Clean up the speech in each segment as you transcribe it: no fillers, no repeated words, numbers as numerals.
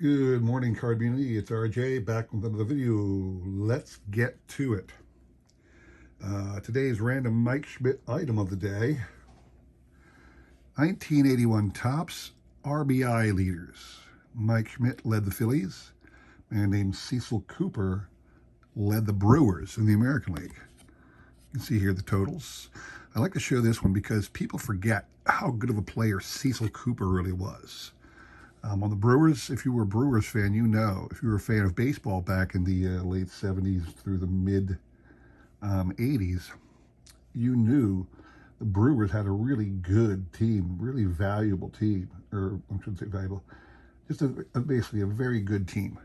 Good morning, card community. It's RJ back with another video. Let's get to it. Today's random Mike Schmidt item of the day. 1981 Topps RBI leaders. Mike Schmidt led the Phillies. A man named Cecil Cooper led the Brewers in the American League. You can see here the totals. I like to show this one because people forget how good of a player Cecil Cooper really was. On the Brewers, if you were a Brewers fan, you know. If you were a fan of baseball back in the late 70s through the mid 80s, you knew the Brewers had a really good team, really valuable team, or I shouldn't say valuable, just basically a very good team.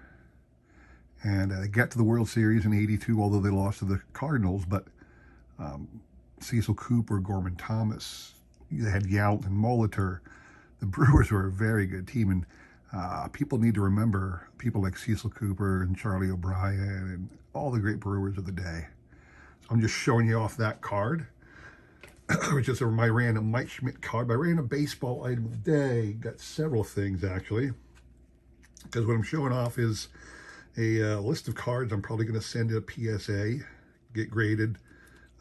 And they got to the World Series in '82, although they lost to the Cardinals, but Cecil Cooper, Gorman Thomas, they had Yount and Molitor. The Brewers were a very good team, and people need to remember people like Cecil Cooper and Charlie O'Brien and all the great Brewers of the day. So I'm just showing you off that card, which is my random Mike Schmidt card. My random baseball item of the day. Got several things, actually, because what I'm showing off is a list of cards I'm probably going to send to a PSA, get graded.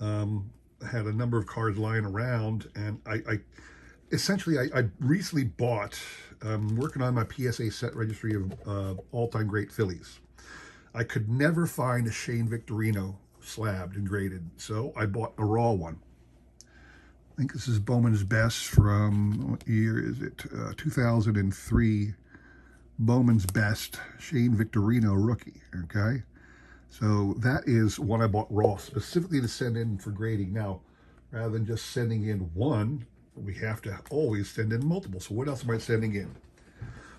Had a number of cards lying around, and I recently bought, working on my PSA set registry of all-time great Phillies. I could never find a Shane Victorino slabbed and graded, so I bought a raw one. I think this is Bowman's best from, what year is it? 2003. Bowman's best, Shane Victorino rookie, okay? So that is one I bought raw specifically to send in for grading. Now, rather than just sending in one, we have to always send in multiple. So what else am I sending in?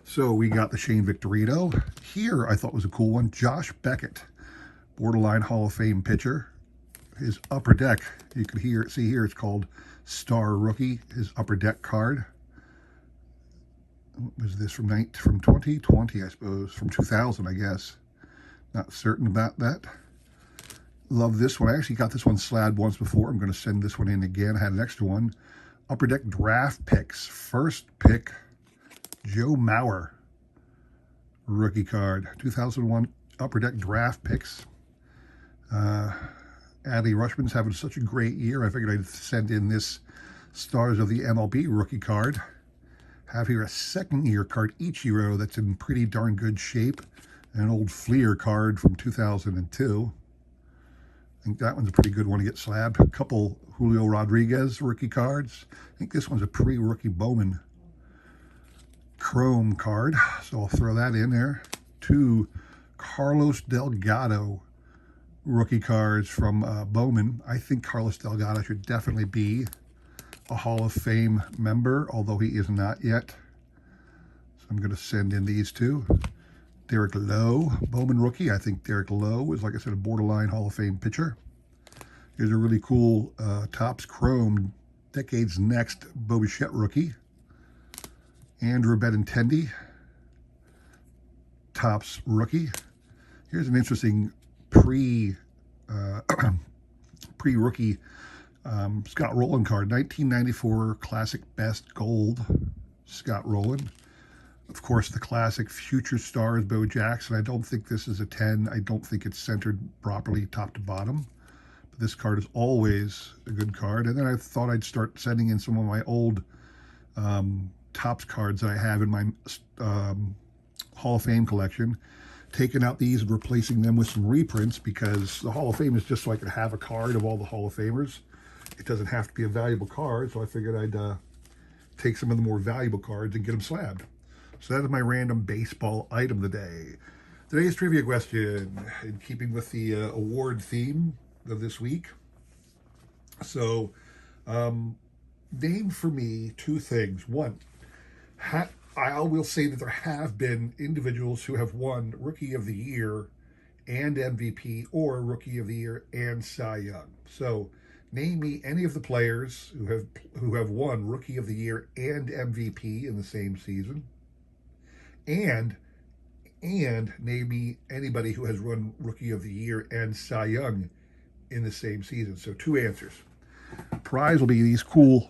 So we got the Shane Victorino. Here I thought was a cool one. Josh Beckett, borderline Hall of Fame pitcher. His upper deck, you can see here, it's called Star Rookie, his upper deck card. What was this from 2020, I suppose, from 2000, I guess. Not certain about that. Love this one. I actually got this one slabbed once before. I'm going to send this one in again. I had an extra one. Upper Deck draft picks. First pick, Joe Mauer, rookie card. 2001 Upper Deck draft picks. Adley Rutschman's having such a great year. I figured I'd send in this Stars of the MLB rookie card. Have here a second-year card, Ichiro, that's in pretty darn good shape. An old Fleer card from 2002. I think that one's a pretty good one to get slabbed. A couple Julio Rodriguez rookie cards. I think this one's a pre-rookie Bowman Chrome card, so I'll throw that in there. Two Carlos Delgado rookie cards from Bowman. I think Carlos Delgado should definitely be a Hall of Fame member, although he is not yet. So I'm going to send in these two. Derek Lowe, Bowman rookie. I think Derek Lowe is, like I said, a borderline Hall of Fame pitcher. Here's a really cool Topps Chrome Decades Next Bo Bichette rookie. Andrew Benintendi, Topps rookie. Here's an interesting pre-rookie Scott Rowland card. 1994 Classic Best Gold Scott Rowland. Of course, the classic Future Stars Bo Jackson. I don't think this is a 10. I don't think it's centered properly top to bottom. But this card is always a good card. And then I thought I'd start sending in some of my old Topps cards that I have in my Hall of Fame collection. Taking out these and replacing them with some reprints, because the Hall of Fame is just so I could have a card of all the Hall of Famers. It doesn't have to be a valuable card, so I figured I'd take some of the more valuable cards and get them slabbed. So that is my random baseball item of the day. Today's trivia question, in keeping with the award theme of this week. So, name for me two things. One, I will say that there have been individuals who have won Rookie of the Year and MVP, or Rookie of the Year and Cy Young. So, name me any of the players who have won Rookie of the Year and MVP in the same season. And name me anybody who has won Rookie of the Year and Cy Young in the same season. So 2 answers. Prize will be these cool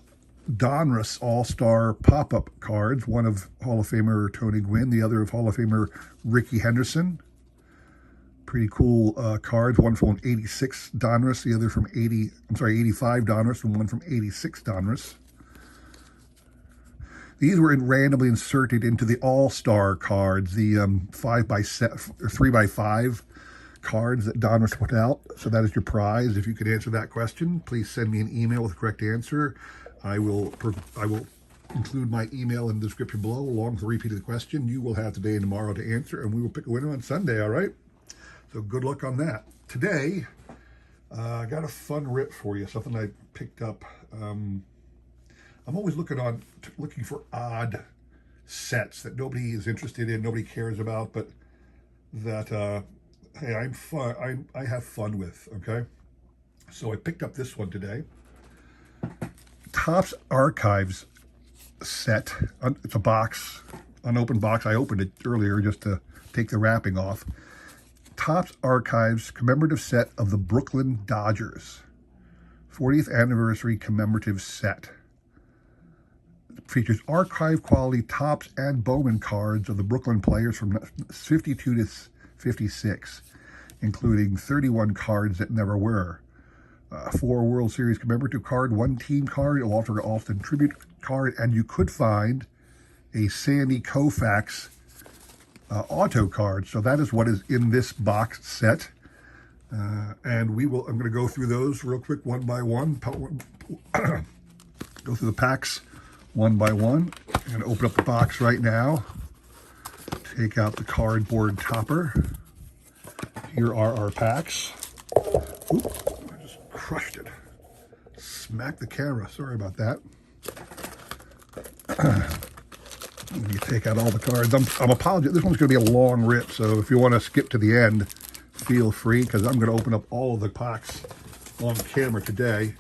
Donruss All-Star pop-up cards, one of Hall of Famer Tony Gwynn, the other of Hall of Famer Rickey Henderson. Pretty cool cards, one from 86 Donruss, the other from 85 Donruss, and one from 86 Donruss. These were randomly inserted into the All-Star cards, the 3x5 cards that Donruss put out. So that is your prize. If you could answer that question, please send me an email with the correct answer. I will include my email in the description below, along with a repeat of the question. You will have today and tomorrow to answer, and we will pick a winner on Sunday, all right? So good luck on that. Today, I got a fun rip for you, something I picked up. I'm always looking for odd sets that nobody is interested in, nobody cares about, but that hey, I have fun with. Okay, so I picked up this one today. Topps Archives set. It's a box, unopened box. I opened it earlier just to take the wrapping off. Topps Archives commemorative set of the Brooklyn Dodgers, 40th anniversary commemorative set. Features archive quality Topps and Bowman cards of the Brooklyn players from 52 to 56, including 31 cards that never were. 4 World Series commemorative card, 1 team card, a Walter Alston tribute card, and you could find a Sandy Koufax auto card. So that is what is in this box set. And I'm going to go through those real quick, one by one. Go through the packs one by one. I'm going to open up the box right now. Take out the cardboard topper. Here are our packs. Oop, I just crushed it. Smacked the camera. Sorry about that. Let me take out all the cards. I'm apologetic. This one's going to be a long rip, so if you want to skip to the end, feel free, because I'm going to open up all of the packs on camera today.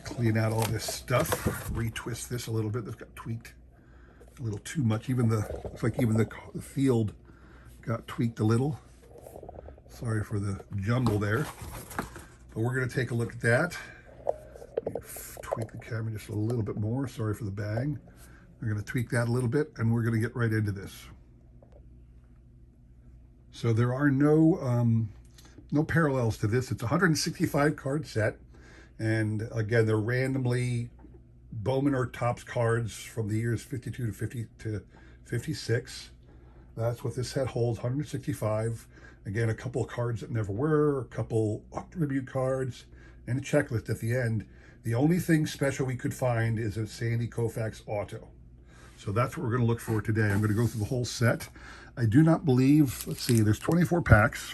Clean out all this stuff. Retwist this a little bit. This got tweaked a little too much. Looks like even the field got tweaked a little. Sorry for the jumble there. But we're going to take a look at that. Tweak the camera just a little bit more. Sorry for the bang. We're going to tweak that a little bit, and we're going to get right into this. So there are no parallels to this. It's a 165 card set. And again, they're randomly Bowman or Topps cards from the years 52 to 56. That's what this set holds, 165. Again, a couple of cards that never were, a couple tribute cards, and a checklist at the end. The only thing special we could find is a Sandy Koufax auto. So that's what we're going to look for today. I'm going to go through the whole set. I do not believe, let's see, there's 24 packs.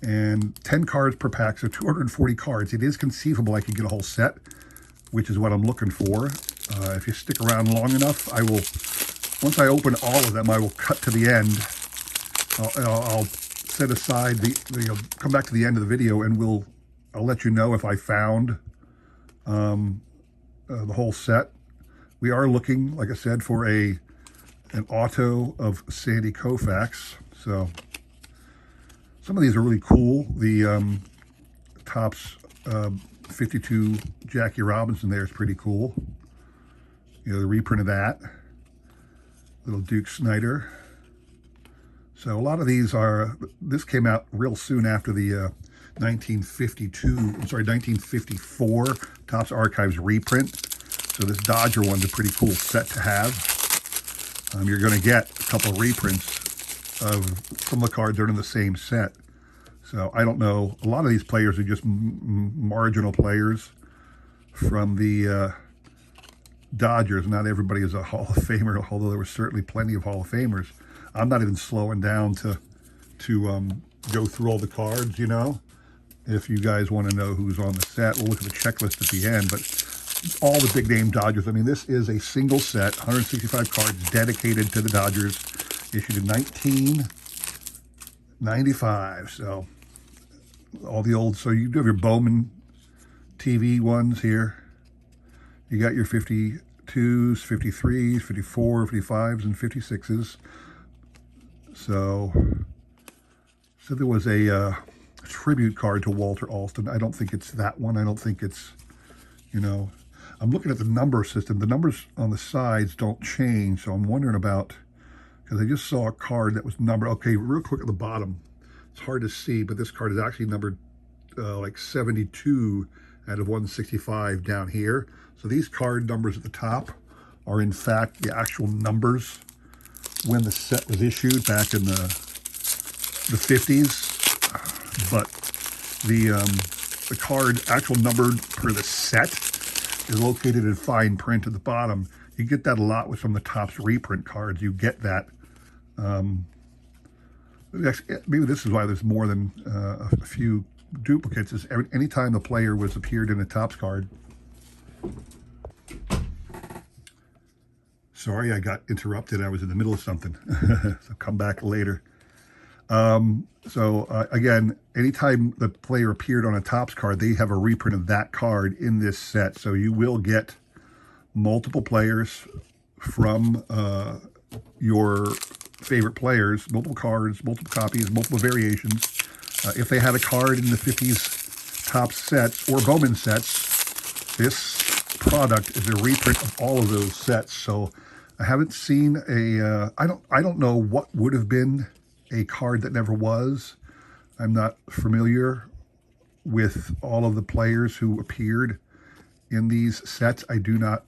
And 10 cards per pack, so 240 cards. It is conceivable I could get a whole set, which is what I'm looking for. If you stick around long enough, once I open all of them, I will cut to the end. I'll set aside come back to the end of the video, and I'll let you know if I found the whole set. We are looking, like I said, for an auto of Sandy Koufax. So some of these are really cool. The Topps 52 Jackie Robinson there is pretty cool. The reprint of that. Little Duke Snider. So a lot of these this came out real soon after the 1954 Topps Archives reprint. So this Dodger one's a pretty cool set to have. You're going to get a couple of reprints of some of the cards that are in the same set. So I don't know. A lot of these players are just marginal players from the Dodgers. Not everybody is a Hall of Famer, although there were certainly plenty of Hall of Famers. I'm not even slowing down to go through all the cards, If you guys want to know who's on the set, we'll look at the checklist at the end. But all the big name Dodgers. I mean, this is a single set, 165 cards dedicated to the Dodgers, issued in 1995. So all the old, so you do have your Bowman TV ones here. You got your 52s, 53s, 54, 55s, and 56s. So there was a tribute card to Walter Alston. I don't think it's that one. I don't think it's, I'm looking at the number system. The numbers on the sides don't change, so I'm wondering about, because I just saw a card that was numbered. Okay, real quick at the bottom. It's hard to see, but this card is actually numbered like 72 out of 165 down here. So these card numbers at the top are in fact the actual numbers when the set was issued back in the 50s. But the card actual numbered per the set is located in fine print at the bottom. You get that a lot with some of the Topps reprint cards. You get that. Maybe this is why there's more than a few duplicates. Is anytime the player was appeared in a Topps card. Sorry, I got interrupted. I was in the middle of something. So come back later. Again, anytime the player appeared on a Topps card, they have a reprint of that card in this set. So you will get multiple players from your favorite players, multiple cards, multiple copies, multiple variations. If they had a card in the 50s Topps sets or Bowman sets, this product is a reprint of all of those sets. So I haven't seen a, I don't know what would have been a card that never was. I'm not familiar with all of the players who appeared in these sets. I do not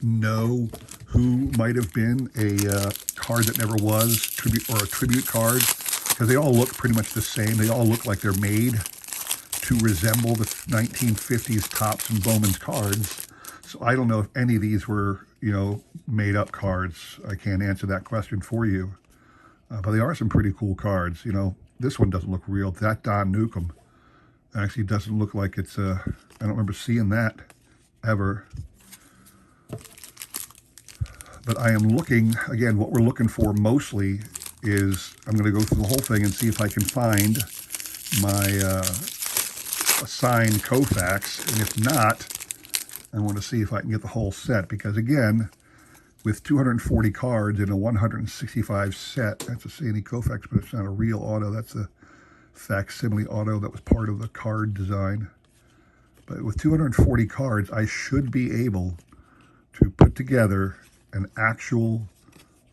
know who might have been a card that never was, tribute or a tribute card, because they all look pretty much the same. They all look like they're made to resemble the 1950s Topps and Bowman's cards. So I don't know if any of these were, you know, made up cards. I can't answer that question for you. But they are some pretty cool cards. You know, this one doesn't look real. That Don Newcomb actually doesn't look like it's I don't remember seeing that ever. But I am looking, again, what we're looking for mostly is, I'm going to go through the whole thing and see if I can find my signed Koufax. And if not, I want to see if I can get the whole set. Because again, with 240 cards in a 165 set, that's a Sandy Koufax, but it's not a real auto. That's a facsimile auto that was part of the card design. But with 240 cards, I should be able to put together an actual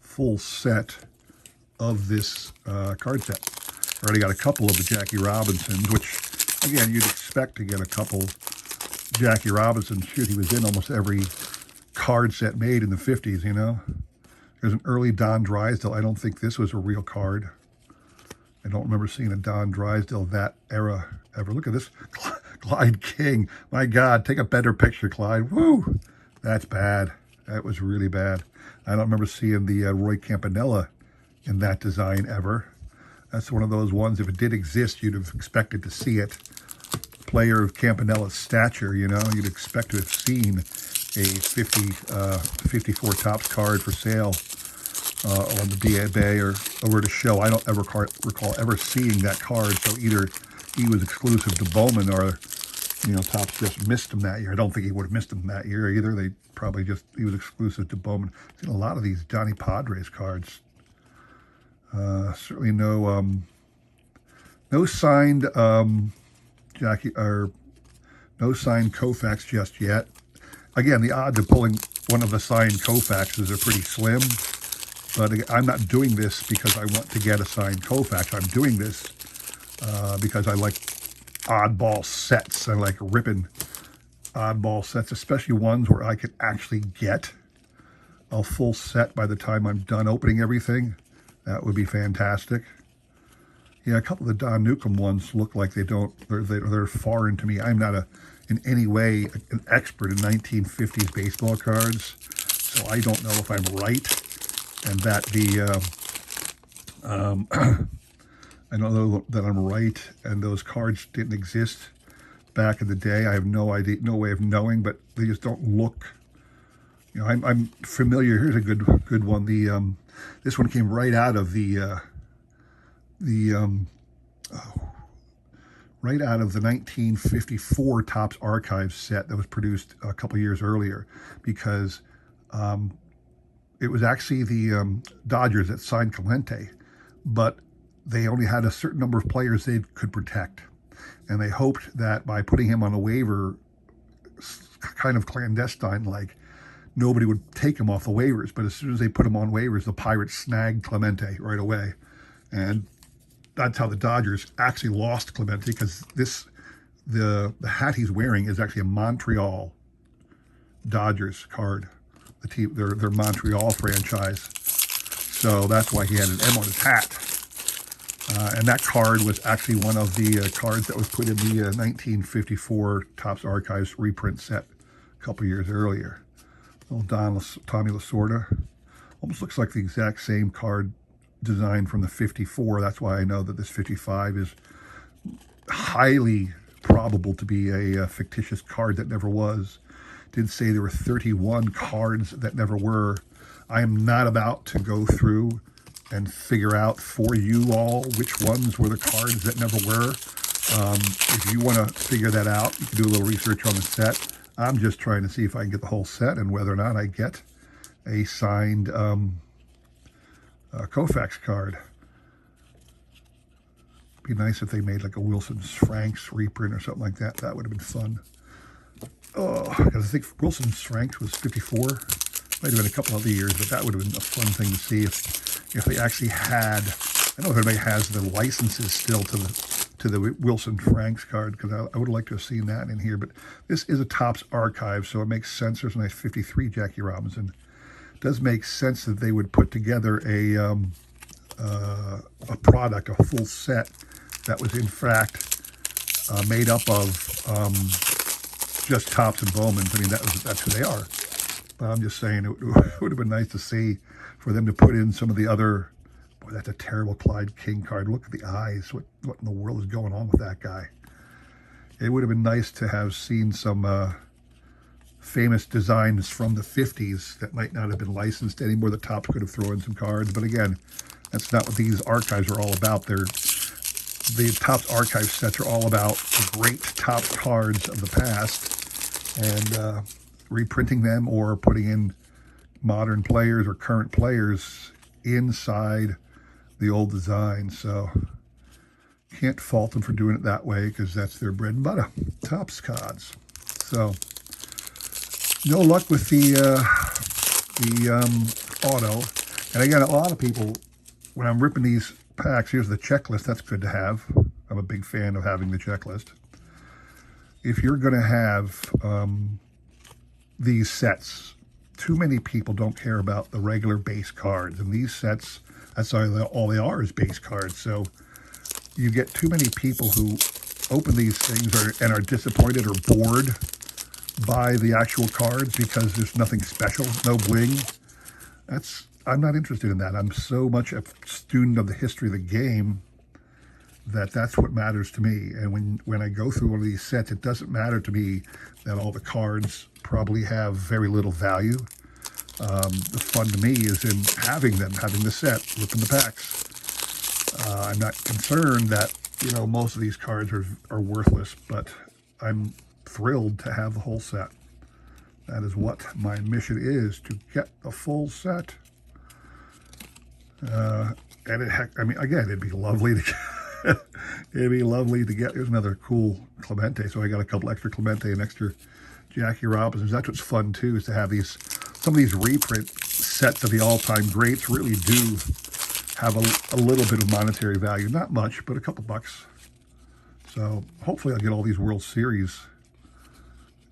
full set of this card set. I already got a couple of the Jackie Robinsons, which, again, you'd expect to get a couple Jackie Robinsons. Shoot, he was in almost every card set made in the 50s, you know. There's an early Don Drysdale. I don't think this was a real card. I don't remember seeing a Don Drysdale that era ever. Look at this. Clyde King. My God, take a better picture, Clyde. Woo! That's bad. That was really bad. I don't remember seeing the Roy Campanella in that design ever. That's one of those ones, if it did exist, you'd have expected to see it. Player of Campanella's stature, you know, you'd expect to have seen a 54 Topps card for sale on the BA or over to show. I don't ever recall ever seeing that card, so either he was exclusive to Bowman or, you know, Topps just missed him that year. I don't think he would have missed him that year either. They probably just, he was exclusive to Bowman. I've seen a lot of these Johnny Padres cards. Certainly no signed Jackie, or no signed Koufax just yet. Again, the odds of pulling one of the signed Koufaxes are pretty slim. But I'm not doing this because I want to get a signed Koufax. I'm doing this because I like oddball sets. I like ripping oddball sets, especially ones where I could actually get a full set by the time I'm done opening everything. That would be fantastic. Yeah, a couple of the Don Newcomb ones look like they're foreign to me. I'm not in any way an expert in 1950s baseball cards, so I don't know if I'm right, and that I don't know that I'm right, and those cards didn't exist back in the day. I have no idea, no way of knowing, but they just don't look. You know, I'm familiar. Here's a good one. This one came right out of right out of the 1954 Topps Archives set that was produced a couple years earlier, because it was actually the Dodgers that signed Clemente, but they only had a certain number of players they could protect, and they hoped that by putting him on a waiver kind of clandestine, like nobody would take him off the waivers. But as soon as they put him on waivers, the Pirates snagged Clemente right away. And that's how the Dodgers actually lost Clemente, because the hat he's wearing is actually a Montreal Dodgers card. The team, their Montreal franchise. So that's why he had an M on his hat. And that card was actually one of the cards that was put in the 1954 Topps Archives reprint set a couple years earlier. Little Tommy Lasorda. Almost looks like the exact same card design from the 54. That's why I know that this 55 is highly probable to be a fictitious card that never was. Did say there were 31 cards that never were. I am not about to go through and figure out for you all which ones were the cards that never were. If you want to figure that out, you can do a little research on the set. I'm just trying to see if I can get the whole set and whether or not I get a signed Koufax card. Be nice if they made like a Wilson's Franks reprint or something like that. That would have been fun. Oh, because I think Wilson's Franks was 54. Might have been a couple other years, but that would have been a fun thing to see if they actually had. I don't know if anybody has the licenses still to the Wilson Franks card, because I would have liked to have seen that in here. But this is a Topps archive, so it makes sense. There's a nice 53 Jackie Robinson. It does make sense that they would put together a product, a full set that was in fact made up of just Topps and Bowman. I mean, that's who they are. But I'm just saying it would have been nice to see for them to put in some of the other. Boy, that's a terrible Clyde King card. Look at the eyes. What in the world is going on with that guy? It would have been nice to have seen some famous designs from the 50s that might not have been licensed anymore. The Topps could have thrown in some cards. But again, that's not what these archives are all about. The Topps archive sets are all about the great Topps cards of the past and reprinting them or putting in modern players or current players inside the old design. So can't fault them for doing it that way, because that's their bread and butter, Topps cards. So no luck with the auto. And again, a lot of people, when I'm ripping these packs, here's the checklist. That's good to have. I'm a big fan of having the checklist. If you're going to have these sets, too many people don't care about the regular base cards. And these sets, that's all they are is base cards. So you get too many people who open these things and are disappointed or bored by the actual cards because there's nothing special, no bling. I'm not interested in that. I'm so much a student of the history of the game that's what matters to me. And when I go through one of these sets, it doesn't matter to me that all the cards probably have very little value. The fun to me is in having them, having the set, ripping the packs. I'm not concerned that, most of these cards are worthless, but I'm thrilled to have the whole set. That is what my mission is, to get the full set. And again, it'd be lovely to get, here's another cool Clemente. So I got a couple extra Clemente and extra Jackie Robinsons. That's what's fun too, is to have some of these reprint sets of the all-time greats really do have a little bit of monetary value. Not much, but a couple bucks. So hopefully I'll get all these World Series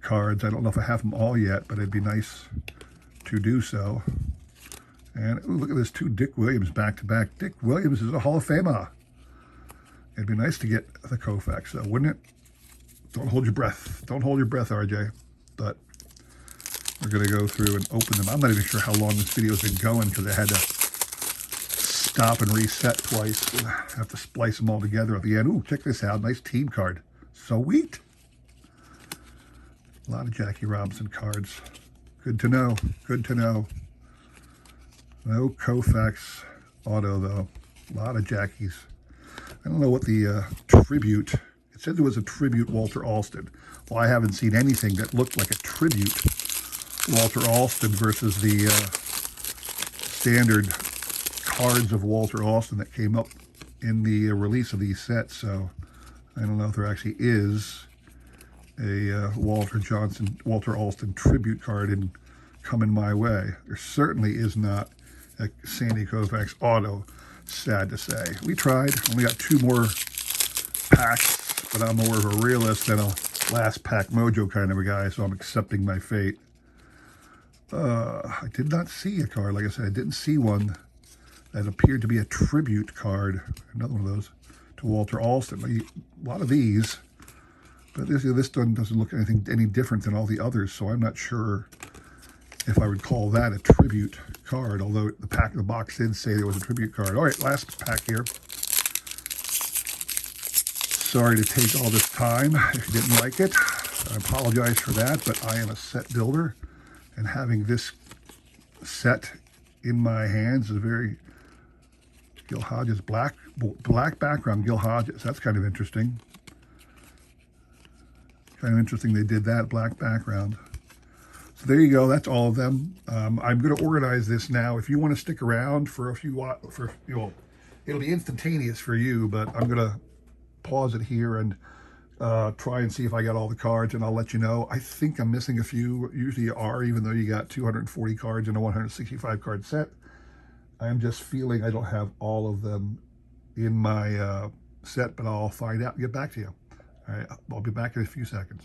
cards. I don't know if I have them all yet, but it'd be nice to do so. And ooh, look at this, 2 Dick Williams back-to-back. Dick Williams is a Hall of Famer. It'd be nice to get the Koufax, though, wouldn't it? Don't hold your breath. Don't hold your breath, RJ. But we're going to go through and open them. I'm not even sure how long this video has been going, because I had to stop and reset twice. I have to splice them all together at the end. Ooh, check this out. Nice team card. Sweet. A lot of Jackie Robinson cards. Good to know. Good to know. No Koufax auto, though. A lot of Jackies. I don't know what the tribute... It said there was a tribute Walter Alston. Well, I haven't seen anything that looked like a tribute Walter Alston versus the standard cards of Walter Alston that came up in the release of these sets. So I don't know if there actually is a Walter Alston tribute card coming my way. There certainly is not a Sandy Koufax auto, sad to say. We tried, only got 2 more packs, but I'm more of a realist than a last pack mojo kind of a guy, so I'm accepting my fate. I did not see a card, like I said, I didn't see one that appeared to be a tribute card, another one of those, to Walter Alston. A lot of these, but this one doesn't look any different than all the others, so I'm not sure if I would call that a tribute card, although the box did say there was a tribute card. All right, last pack here. Sorry to take all this time if you didn't like it. I apologize for that, but I am a set builder, and having this set in my hands is very Gil Hodges, black background, Gil Hodges. That's kind of interesting. Kind of interesting they did that, black background. So there you go. That's all of them. I'm going to organize this now. If you want to stick around for a few, it'll be instantaneous for you, but I'm going to pause it here and try and see if I got all the cards, and I'll let you know. I think I'm missing a few. Usually you are, even though you got 240 cards in a 165 card set. I'm just feeling I don't have all of them in my set, but I'll find out and get back to you. All right, I'll be back in a few seconds.